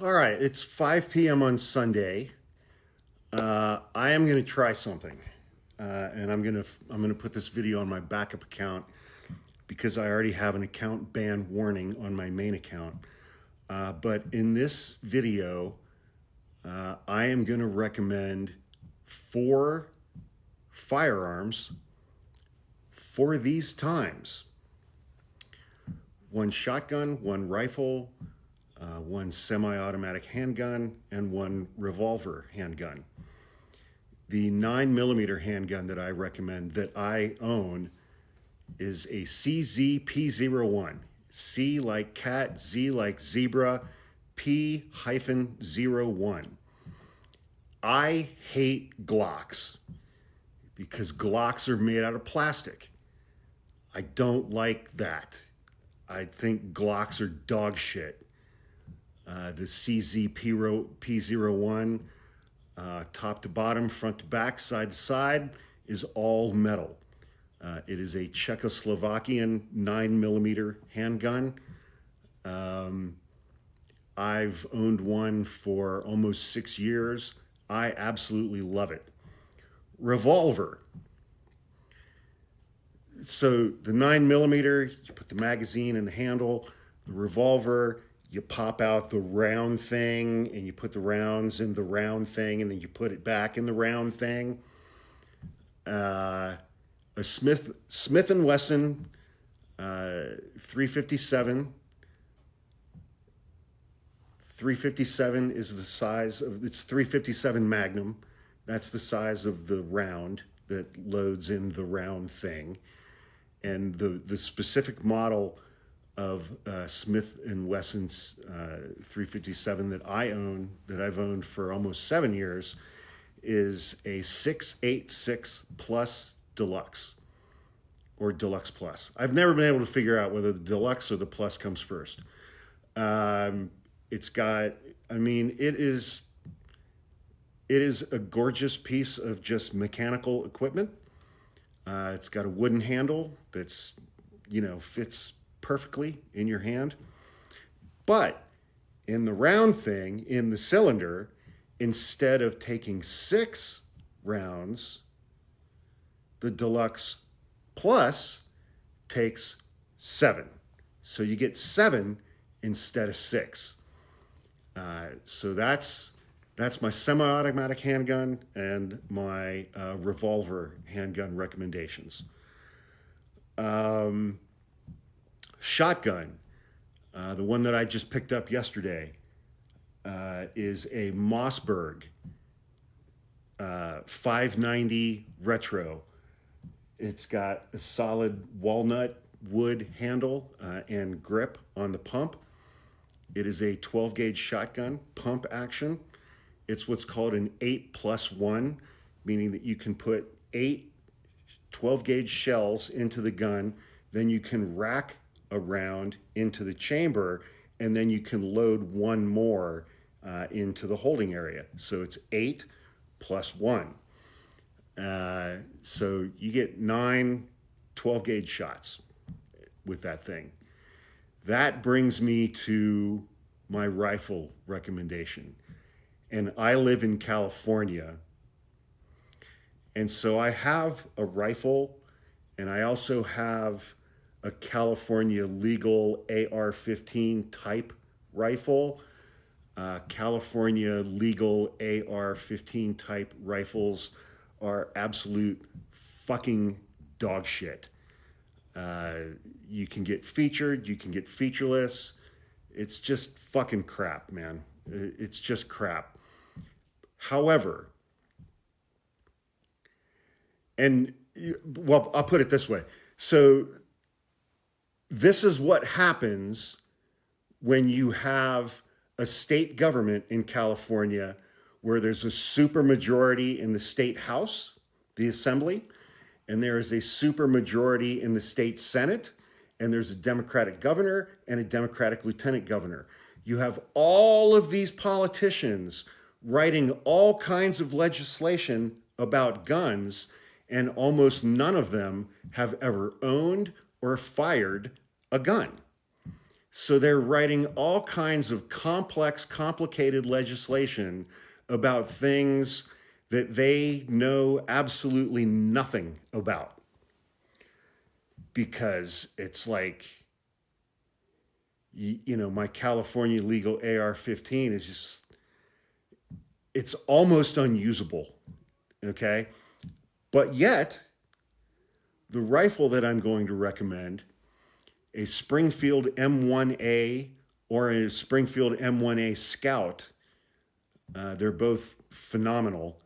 All right, it's 5 p.m. on Sunday. I am going to try something, and I'm gonna put this video on my backup account because I already have an account ban warning on my main account. But in this video, I am going to recommend 4 firearms for these times: one shotgun, one rifle, one semi-automatic handgun, and one revolver handgun. The 9mm handgun that I recommend that I own is a CZP01. C like cat, Z like zebra, P-01. I hate Glocks because Glocks are made out of plastic. I don't like that. I think Glocks are dog shit. The CZP01, top to bottom, front to back, side to side, is all metal. It is a Czechoslovakian 9mm handgun. I've owned one for almost 6 years. I absolutely love it. Revolver. So the 9mm, you put the magazine in the handle. The revolver, you pop out the round thing and you put the rounds in the round thing and then you put it back in the round thing. A Smith Wesson 357. 357 is the size of, it's 357 Magnum. That's the size of the round that loads in the round thing. And the specific model of Smith & Wesson's 357 that I own, that I've owned for almost 7 years, is a 686 Plus Deluxe, or Deluxe Plus. I've never been able to figure out whether the Deluxe or the Plus comes first. It's got, it is a gorgeous piece of just mechanical equipment. It's got a wooden handle that's, fits perfectly in your hand. But in the round thing, in the cylinder, instead of taking 6 rounds, the Deluxe Plus takes 7. So you get 7 instead of 6. So that's my semi-automatic handgun and my revolver handgun recommendations. Shotgun, the one that I just picked up yesterday, is a Mossberg 590 Retro. It's got a solid walnut wood handle and grip on the pump. It is a 12-gauge shotgun, pump action. It's what's called an 8+1, meaning that you can put 8 12-gauge shells into the gun, then you can rack a round into the chamber, and then you can load one more into the holding area. So it's 8+1. So you get 9 12-gauge shots with that thing. That brings me to my rifle recommendation. And I live in California. And so I have a rifle, and I also have a California legal AR-15 type rifle. California legal AR-15 type rifles are absolute fucking dog shit. You can get featured, you can get featureless. It's just fucking crap, man. It's just crap. However, I'll put it this way. So this is what happens when you have a state government in California where there's a supermajority in the state house, the assembly, and there is a supermajority in the state senate, and there's a Democratic governor and a Democratic lieutenant governor. You have all of these politicians writing all kinds of legislation about guns, and almost none of them have ever owned or fired a gun. So they're writing all kinds of complex, complicated legislation about things that they know absolutely nothing about. Because it's like, my California legal AR-15 is just, it's almost unusable, okay? But yet, the rifle that I'm going to recommend, a Springfield M1A or a Springfield M1A Scout, they're both phenomenal.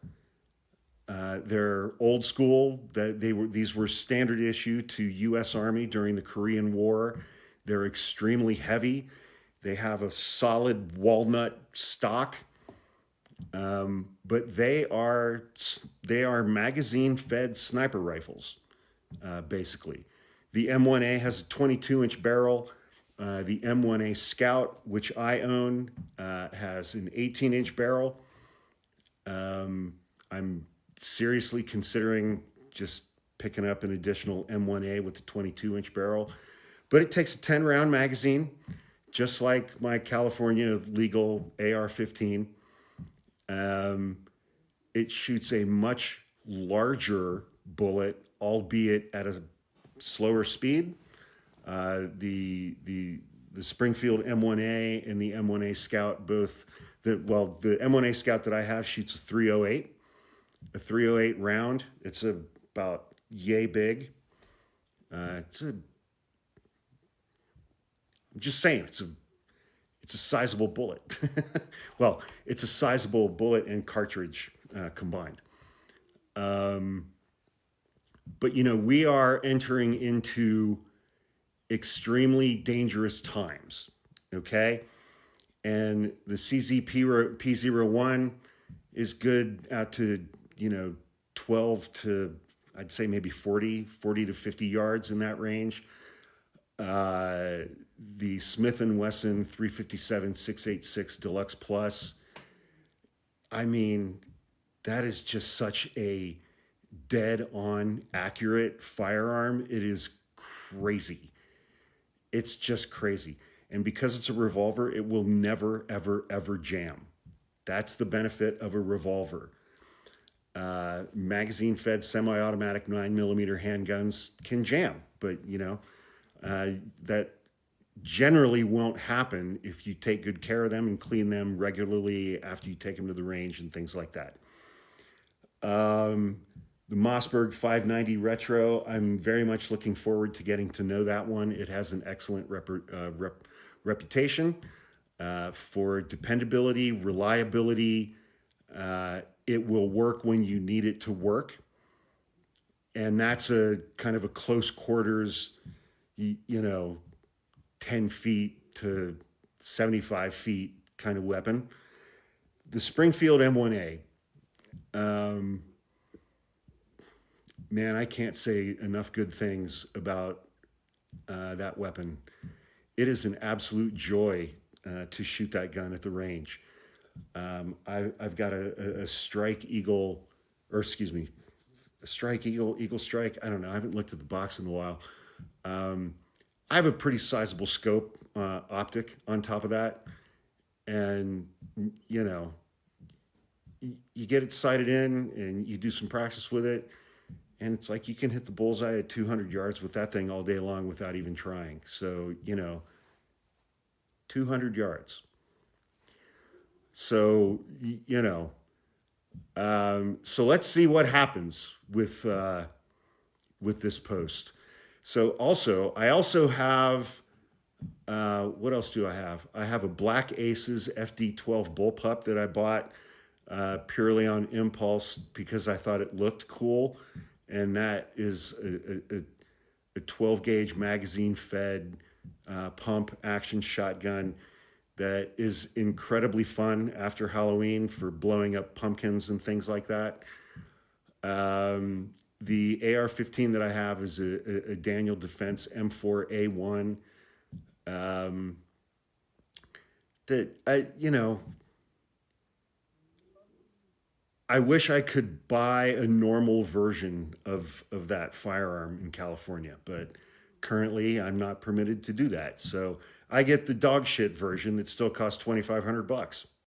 They're old school. These were standard issue to U.S. Army during the Korean War. They're extremely heavy. They have a solid walnut stock, but they are magazine-fed sniper rifles, basically. The M1A has a 22-inch barrel. The M1A Scout, which I own, has an 18-inch barrel. I'm seriously considering just picking up an additional M1A with the 22-inch barrel. But it takes a 10-round magazine, just like my California legal AR-15. It shoots a much larger bullet, albeit at a slower speed. The Springfield M1A and the M1A Scout both, the M1A Scout that I have shoots a 308. A 308 round. It's about yay big. I'm just saying, it's a sizable bullet. Well, it's a sizable bullet and cartridge combined. But we are entering into extremely dangerous times. Okay, and the CZ P01 is good out to 12 to, I'd say maybe 40 to 50 yards in that range. The Smith Wesson 357-686 Deluxe Plus, I mean, that is just such a dead-on accurate firearm. It is crazy. It's just crazy. And because it's a revolver, it will never, ever, ever jam. That's the benefit of a revolver. Magazine-fed semi-automatic 9mm handguns can jam, but that generally won't happen if you take good care of them and clean them regularly after you take them to the range and things like that. The Mossberg 590 Retro, I'm very much looking forward to getting to know that one. It has an excellent reputation for dependability, reliability. It will work when you need it to work. And that's a kind of a close quarters, 10 feet to 75 feet kind of weapon. The Springfield M1A, man, I can't say enough good things about that weapon. It is an absolute joy to shoot that gun at the range. I've got a Strike Eagle, a Strike Eagle Strike. I don't know. I haven't looked at the box in a while. I have a pretty sizable scope optic on top of that. And, you get it sighted in and you do some practice with it. And it's like you can hit the bullseye at 200 yards with that thing all day long without even trying. So, 200 yards. So, so let's see what happens with this post. So I also have, what else do I have? I have a Black Aces FD12 bullpup that I bought purely on impulse because I thought it looked cool. And that is a 12 gauge magazine fed pump action shotgun that is incredibly fun after Halloween for blowing up pumpkins and things like that. The AR-15 that I have is a Daniel Defense M4A1 that I wish I could buy a normal version of that firearm in California, but currently I'm not permitted to do that. So I get the dog shit version that still costs $2,500.